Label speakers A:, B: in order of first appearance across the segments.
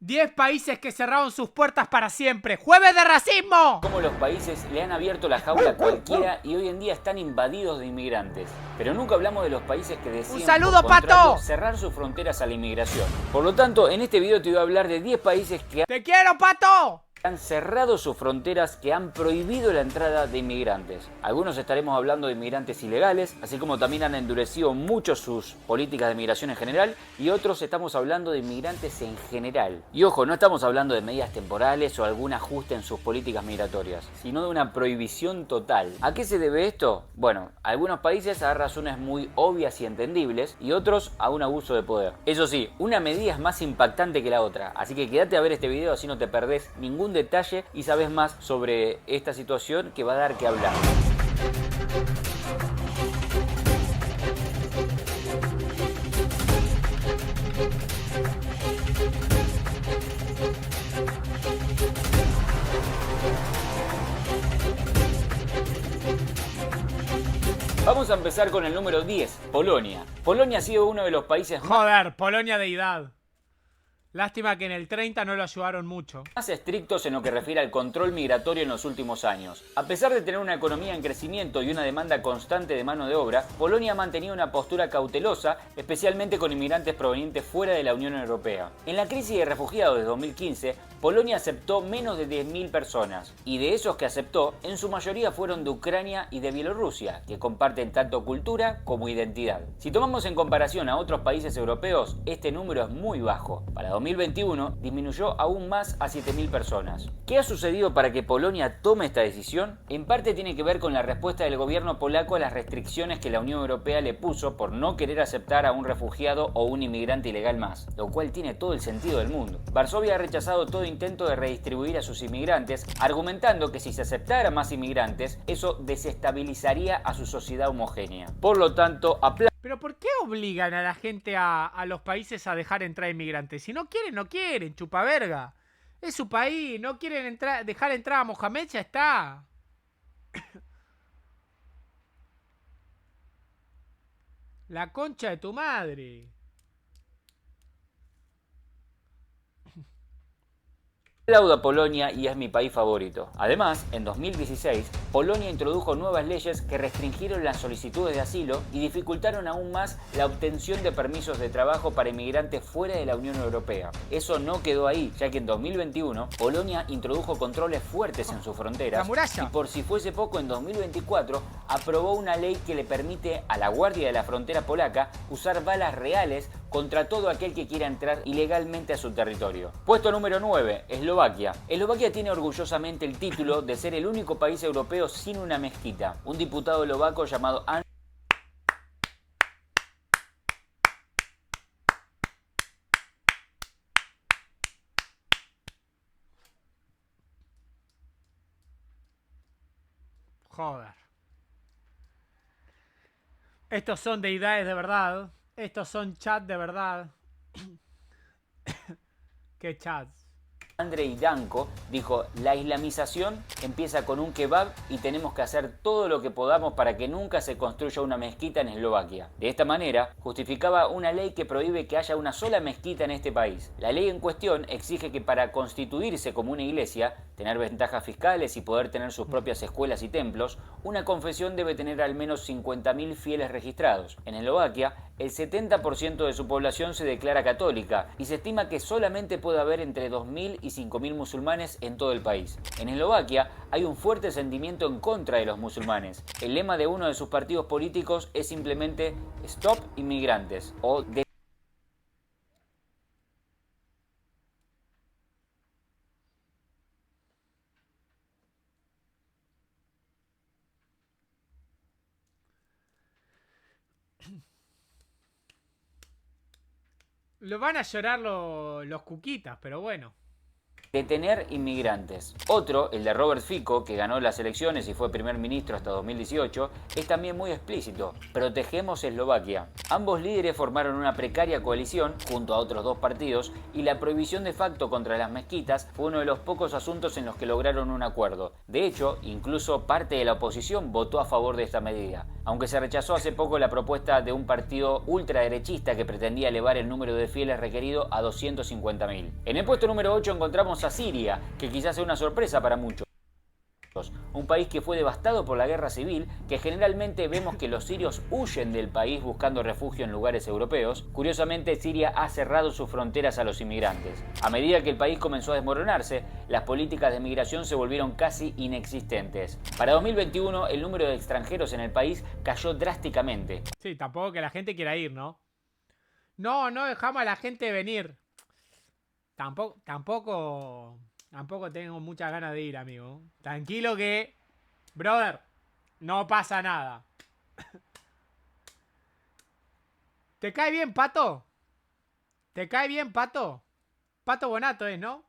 A: 10 países que cerraron sus puertas para siempre. ¡Jueves de racismo!
B: Cómo los países le han abierto la jaula a cualquiera y hoy en día están invadidos de inmigrantes. Pero nunca hablamos de los países que deciden,
A: ¡Un saludo,
B: por contrario,
A: Pato!
B: cerrar sus fronteras a la inmigración. Por lo tanto, en este video te voy a hablar de 10 países que
A: ¡Te quiero, Pato!
B: han cerrado sus fronteras, que han prohibido la entrada de inmigrantes. Algunos estaremos hablando de inmigrantes ilegales, así como también han endurecido mucho sus políticas de migración en general, y otros estamos hablando de inmigrantes en general. Y ojo, no estamos hablando de medidas temporales o algún ajuste en sus políticas migratorias, sino de una prohibición total. ¿A qué se debe esto? Bueno, algunos países a razones muy obvias y entendibles, y otros a un abuso de poder. Eso sí, una medida es más impactante que la otra, así que quédate a ver este video, así no te perdés ningún detalle y sabes más sobre esta situación que va a dar que hablar. Vamos a empezar con el número 10, Polonia. Polonia ha sido uno de los países
A: Joder, Polonia deidad. Lástima que en el 30 no lo ayudaron mucho.
B: más estrictos en lo que refiere al control migratorio en los últimos años. A pesar de tener una economía en crecimiento y una demanda constante de mano de obra, Polonia ha mantenido una postura cautelosa, especialmente con inmigrantes provenientes fuera de la Unión Europea. En la crisis de refugiados de 2015, Polonia aceptó menos de 10.000 personas, y de esos que aceptó, en su mayoría fueron de Ucrania y de Bielorrusia, que comparten tanto cultura como identidad. Si tomamos en comparación a otros países europeos, este número es muy bajo. Para 2021 disminuyó aún más a 7.000 personas. ¿Qué ha sucedido para que Polonia tome esta decisión? En parte tiene que ver con la respuesta del gobierno polaco a las restricciones que la Unión Europea le puso por no querer aceptar a un refugiado o un inmigrante ilegal más, lo cual tiene todo el sentido del mundo. Varsovia ha rechazado todo intento de redistribuir a sus inmigrantes, argumentando que si se aceptara más inmigrantes, eso desestabilizaría a su sociedad homogénea. Por lo tanto,
A: Pero ¿por qué obligan a la gente a los países a dejar entrar inmigrantes? Si no quieren, no quieren, chupaverga. Es su país, no quieren dejar entrar a Mohamed, ya está. La concha de tu madre.
B: aplaudo a Polonia y es mi país favorito. Además, en 2016, Polonia introdujo nuevas leyes que restringieron las solicitudes de asilo y dificultaron aún más la obtención de permisos de trabajo para inmigrantes fuera de la Unión Europea. Eso no quedó ahí, ya que en 2021, Polonia introdujo controles fuertes en sus fronteras y por si fuese poco, en 2024 aprobó una ley que le permite a la Guardia de la Frontera polaca usar balas reales contra todo aquel que quiera entrar ilegalmente a su territorio. Puesto número 9, Eslovaquia. Eslovaquia tiene orgullosamente el título de ser el único país europeo sin una mezquita. Un diputado eslovaco llamado
A: Joder. Estos son deidades de verdad. Estos son chats de verdad. ¿Qué chats?
B: Andrei Danko dijo: la islamización empieza con un kebab y tenemos que hacer todo lo que podamos para que nunca se construya una mezquita en Eslovaquia. De esta manera, justificaba una ley que prohíbe que haya una sola mezquita en este país. La ley en cuestión exige que para constituirse como una iglesia, tener ventajas fiscales y poder tener sus propias escuelas y templos, una confesión debe tener al menos 50.000 fieles registrados. En Eslovaquia, el 70% de su población se declara católica y se estima que solamente puede haber entre 2.000 y 5.000 musulmanes en todo el país. En Eslovaquia hay un fuerte sentimiento en contra de los musulmanes. El lema de uno de sus partidos políticos es simplemente Stop Inmigrantes o
A: Lo van a llorar los cuquitas, pero bueno.
B: detener inmigrantes. Otro, el de Robert Fico, que ganó las elecciones y fue primer ministro hasta 2018, es también muy explícito: protegemos Eslovaquia. Ambos líderes formaron una precaria coalición junto a otros dos partidos y la prohibición de facto contra las mezquitas fue uno de los pocos asuntos en los que lograron un acuerdo. De hecho, incluso parte de la oposición votó a favor de esta medida. aunque se rechazó hace poco la propuesta de un partido ultraderechista que pretendía elevar el número de fieles requerido a 250.000. En el puesto número 8 encontramos a Siria, que quizás sea una sorpresa para muchos. Un país que fue devastado por la guerra civil, que generalmente vemos que los sirios huyen del país buscando refugio en lugares europeos. Curiosamente, Siria ha cerrado sus fronteras a los inmigrantes. A medida que el país comenzó a desmoronarse, las políticas de migración se volvieron casi inexistentes. Para 2021, el número de extranjeros en el país cayó drásticamente.
A: Sí, tampoco que la gente quiera ir, ¿no? No dejamos a la gente venir. Tampoco tengo muchas ganas de ir, amigo. Tranquilo que, brother, no pasa nada. ¿Te cae bien, Pato? ¿Te cae bien, Pato? Pato Bonato es, ¿no?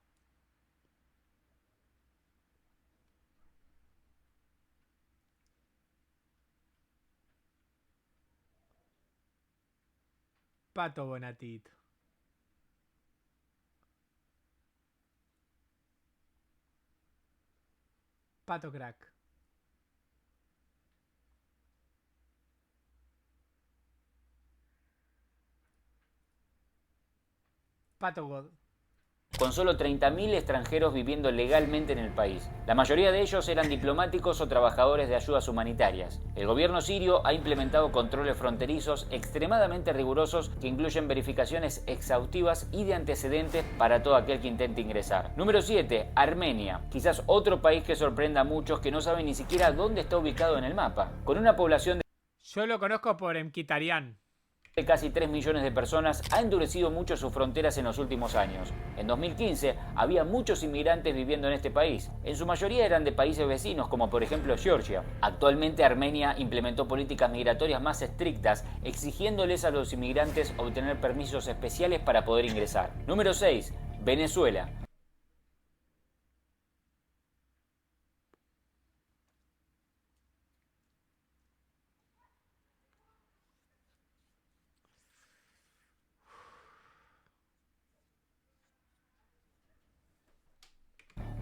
A: Pato Bonatito. Pato crack. Pato God.
B: Con solo 30.000 extranjeros viviendo legalmente en el país. La mayoría de ellos eran diplomáticos o trabajadores de ayudas humanitarias. El gobierno sirio ha implementado controles fronterizos extremadamente rigurosos que incluyen verificaciones exhaustivas y de antecedentes para todo aquel que intente ingresar. Número 7. Armenia. Quizás otro país que sorprenda a muchos que no saben ni siquiera dónde está ubicado en el mapa. Con una población
A: Yo lo conozco por Mkhitaryan.
B: de casi 3 millones de personas, ha endurecido mucho sus fronteras en los últimos años. En 2015 había muchos inmigrantes viviendo en este país. En su mayoría eran de países vecinos, como por ejemplo Georgia. Actualmente Armenia implementó políticas migratorias más estrictas, exigiéndoles a los inmigrantes obtener permisos especiales para poder ingresar. Número 6. Venezuela.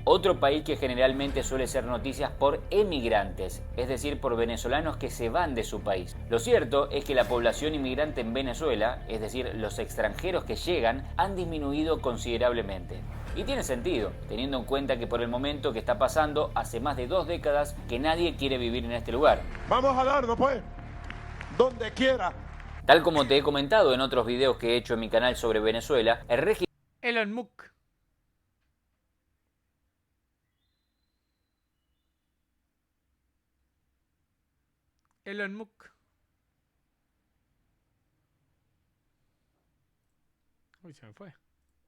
B: Otro país que generalmente suele ser noticias por emigrantes, es decir, por venezolanos que se van de su país. Lo cierto es que la población inmigrante en Venezuela, es decir, los extranjeros que llegan, han disminuido considerablemente. Y tiene sentido, teniendo en cuenta que por el momento que está pasando, hace más de 2 décadas que nadie quiere vivir en este lugar.
C: Vamos a darnos, pues, donde quiera.
B: Tal como te he comentado en otros videos que he hecho en mi canal sobre Venezuela, el régimen
A: Elon Musk. Elon Musk. Uy, se me fue.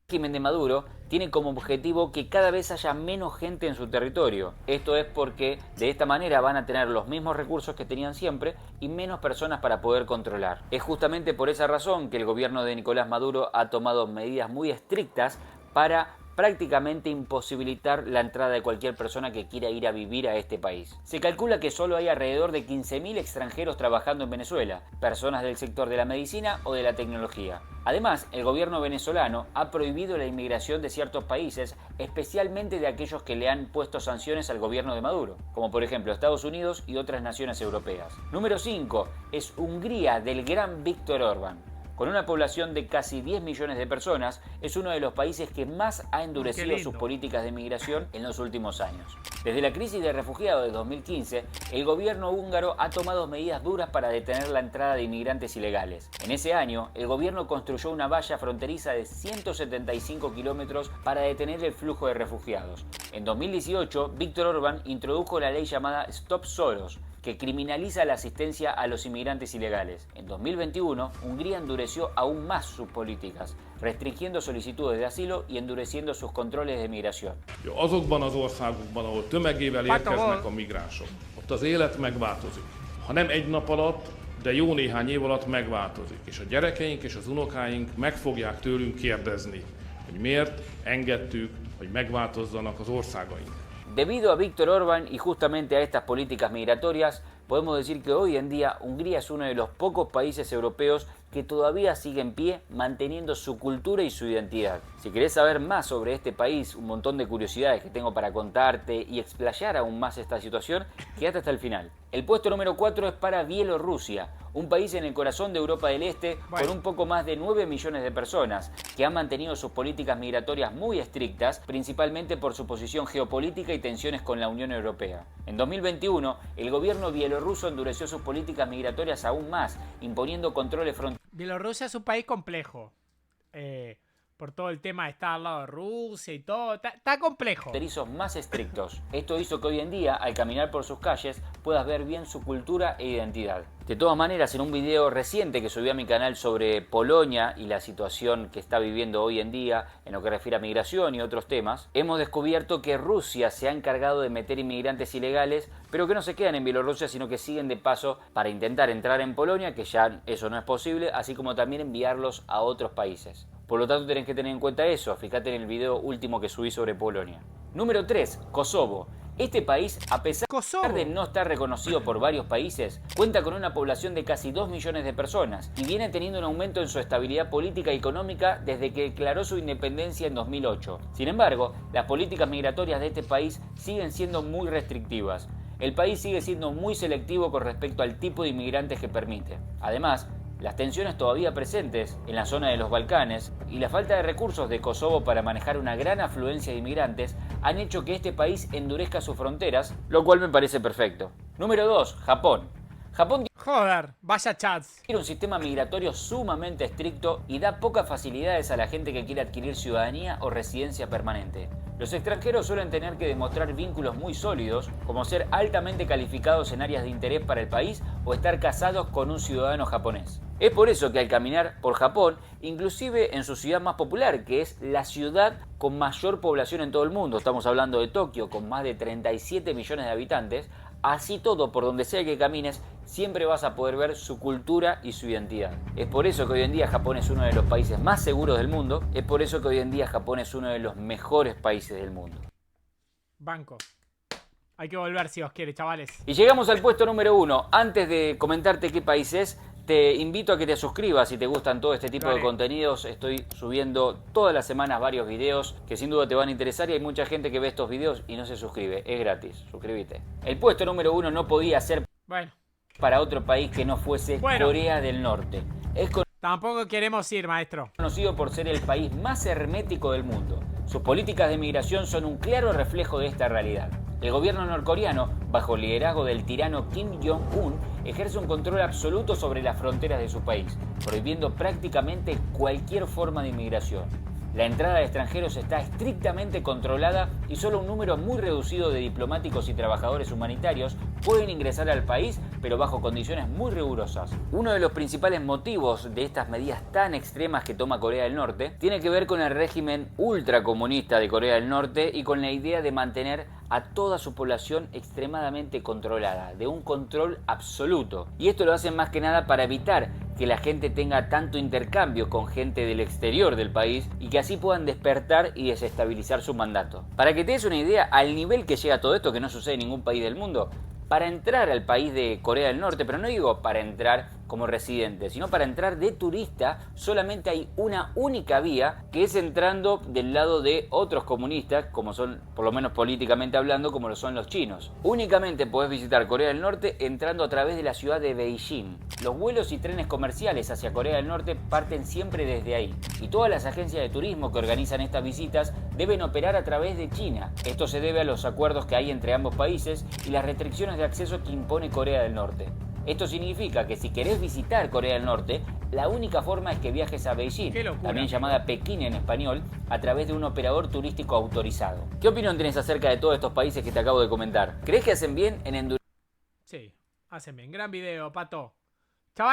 B: de Maduro tiene como objetivo que cada vez haya menos gente en su territorio. Esto es porque de esta manera van a tener los mismos recursos que tenían siempre y menos personas para poder controlar. Es justamente por esa razón que el gobierno de Nicolás Maduro ha tomado medidas muy estrictas para prácticamente imposibilitar la entrada de cualquier persona que quiera ir a vivir a este país. Se calcula que solo hay alrededor de 15.000 extranjeros trabajando en Venezuela, personas del sector de la medicina o de la tecnología. Además, el gobierno venezolano ha prohibido la inmigración de ciertos países, especialmente de aquellos que le han puesto sanciones al gobierno de Maduro, como por ejemplo Estados Unidos y otras naciones europeas. Número 5 es Hungría del gran Viktor Orbán. Con una población de casi 10 millones de personas, es uno de los países que más ha endurecido sus políticas de migración en los últimos años. Desde la crisis de refugiados de 2015, el gobierno húngaro ha tomado medidas duras para detener la entrada de inmigrantes ilegales. En ese año, el gobierno construyó una valla fronteriza de 175 kilómetros para detener el flujo de refugiados. En 2018, Viktor Orbán introdujo la ley llamada Stop Soros, que criminaliza la asistencia a los inmigrantes ilegales. En 2021, Hungría endureció aún más sus políticas, restringiendo solicitudes de asilo y endureciendo sus controles de migración.
D: Azokban az országokban, ahol tömegével érkeznek a migránsok, ott az élet megváltozik. Ha nem egy nap alatt, de jó néhány év alatt megváltozik, és a gyerekeink és az unokáink meg fogják tőlünk kérdezni, hogy miért engedtük, hogy megváltozzanak az országaink.
B: Debido a Viktor Orbán y justamente a estas políticas migratorias, podemos decir que hoy en día Hungría es uno de los pocos países europeos que todavía sigue en pie manteniendo su cultura y su identidad. Si querés saber más sobre este país, un montón de curiosidades que tengo para contarte y explayar aún más esta situación, quédate hasta el final. El puesto número 4 es para Bielorrusia, un país en el corazón de Europa del Este con un poco más de 9 millones de personas, que han mantenido sus políticas migratorias muy estrictas, principalmente por su posición geopolítica y tensiones con la Unión Europea. En 2021, el gobierno bielorruso endureció sus políticas migratorias aún más, imponiendo controles fronterizos.
A: Bielorrusia es un país complejo. Por todo el tema de estar al lado de Rusia y todo. Está complejo.
B: Más estrictos. Esto hizo que hoy en día, al caminar por sus calles, puedas ver bien su cultura e identidad. De todas maneras, en un video reciente que subí a mi canal sobre Polonia y la situación que está viviendo hoy en día en lo que refiere a migración y otros temas, hemos descubierto que Rusia se ha encargado de meter inmigrantes ilegales, pero que no se quedan en Bielorrusia, sino que siguen de paso para intentar entrar en Polonia, que ya eso no es posible, así como también enviarlos a otros países. Por lo tanto, tenés que tener en cuenta eso. Fíjate en el video último que subí sobre Polonia. Número 3. Kosovo. Este país, a pesar de no estar reconocido por varios países, cuenta con una población de casi 2 millones de personas y viene teniendo un aumento en su estabilidad política y económica desde que declaró su independencia en 2008. Sin embargo, las políticas migratorias de este país siguen siendo muy restrictivas. El país sigue siendo muy selectivo con respecto al tipo de inmigrantes que permite. Además, las tensiones todavía presentes en la zona de los Balcanes y la falta de recursos de Kosovo para manejar una gran afluencia de inmigrantes han hecho que este país endurezca sus fronteras, lo cual me parece perfecto. Número 2. Japón. Japón
A: Joder, vaya chats.
B: tiene un sistema migratorio sumamente estricto y da pocas facilidades a la gente que quiere adquirir ciudadanía o residencia permanente. Los extranjeros suelen tener que demostrar vínculos muy sólidos, como ser altamente calificados en áreas de interés para el país o estar casados con un ciudadano japonés. Es por eso que al caminar por Japón, inclusive en su ciudad más popular, que es la ciudad con mayor población en todo el mundo, estamos hablando de Tokio, con más de 37 millones de habitantes, así todo, por donde sea que camines, siempre vas a poder ver su cultura y su identidad. Es por eso que hoy en día Japón es uno de los países más seguros del mundo, es por eso que hoy en día Japón es uno de los mejores países del mundo.
A: Banco. Hay que volver si os quiere, chavales.
B: Y llegamos al puesto número 1. Antes de comentarte qué país es, te invito a que te suscribas si te gustan todo este tipo de contenidos. Estoy subiendo todas las semanas varios videos que sin duda te van a interesar y hay mucha gente que ve estos videos y no se suscribe. Es gratis, suscríbete. El puesto número 1 no podía ser para otro país que no fuese Corea del Norte.
A: Tampoco queremos ir, maestro.
B: Conocido por ser el país más hermético del mundo. Sus políticas de migración son un claro reflejo de esta realidad. El gobierno norcoreano, bajo el liderazgo del tirano Kim Jong-un, ejerce un control absoluto sobre las fronteras de su país, prohibiendo prácticamente cualquier forma de inmigración. La entrada de extranjeros está estrictamente controlada y solo un número muy reducido de diplomáticos y trabajadores humanitarios pueden ingresar al país, pero bajo condiciones muy rigurosas. Uno de los principales motivos de estas medidas tan extremas que toma Corea del Norte tiene que ver con el régimen ultracomunista de Corea del Norte y con la idea de mantener a toda su población extremadamente controlada, de un control absoluto. Y esto lo hacen más que nada para evitar que la gente tenga tanto intercambio con gente del exterior del país y que así puedan despertar y desestabilizar su mandato. Para que te des una idea, al nivel que llega todo esto, que no sucede en ningún país del mundo, para entrar al país de Corea del Norte, pero no digo para entrar como residente, sino para entrar de turista, solamente hay una única vía, que es entrando del lado de otros comunistas, como son, por lo menos políticamente hablando, como lo son los chinos. Únicamente podés visitar Corea del Norte entrando a través de la ciudad de Beijing. Los vuelos y trenes comerciales hacia Corea del Norte parten siempre desde ahí, y todas las agencias de turismo que organizan estas visitas deben operar a través de China. Esto se debe a los acuerdos que hay entre ambos países y las restricciones de acceso que impone Corea del Norte. Esto significa que si querés visitar Corea del Norte, la única forma es que viajes a Beijing, también llamada Pekín en español, a través de un operador turístico autorizado. ¿Qué opinión tenés acerca de todos estos países que te acabo de comentar? ¿Crees que hacen bien en endurecer?
A: Sí, hacen bien. Gran video, Pato.